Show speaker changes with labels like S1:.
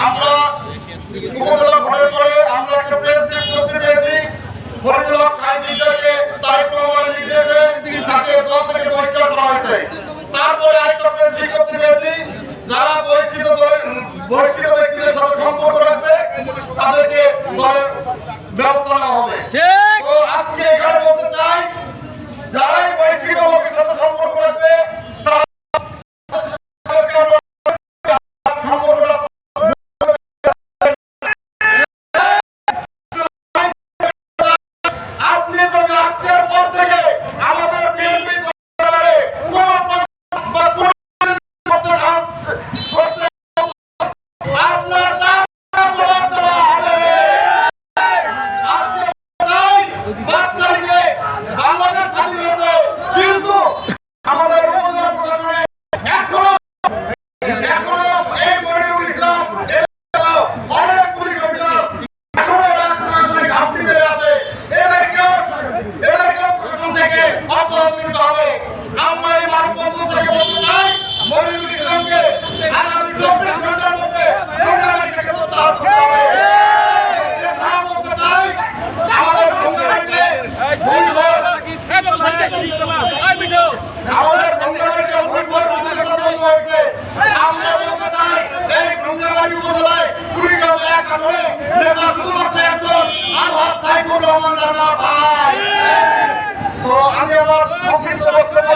S1: আমরা উপজেলা ভোটের পরে আমরা একটা প্রেস বিজ্ঞপ্তি পেয়েছি পরিচালক আইনজীবীদেরকে তারেক রহমানের নির্দেশে তাকে দল থেকে বহিষ্কার করা হয়েছে। তারপরে আরেকটা প্রেস বিজ্ঞপ্তি পেয়েছি যারা বহিষ্কৃত ব্যক্তিদের সাথে সম্পর্ক রাখবে তাদেরকে দলের ব্যবস্থা নেওয়া হবে। তো আজকে এখানে বলতে চাই যারাই বহিষ্কৃত লোকের সাথে সম্পর্ক রাখবে তো আমি আমার সংক্ষিপ্ত বক্তব্য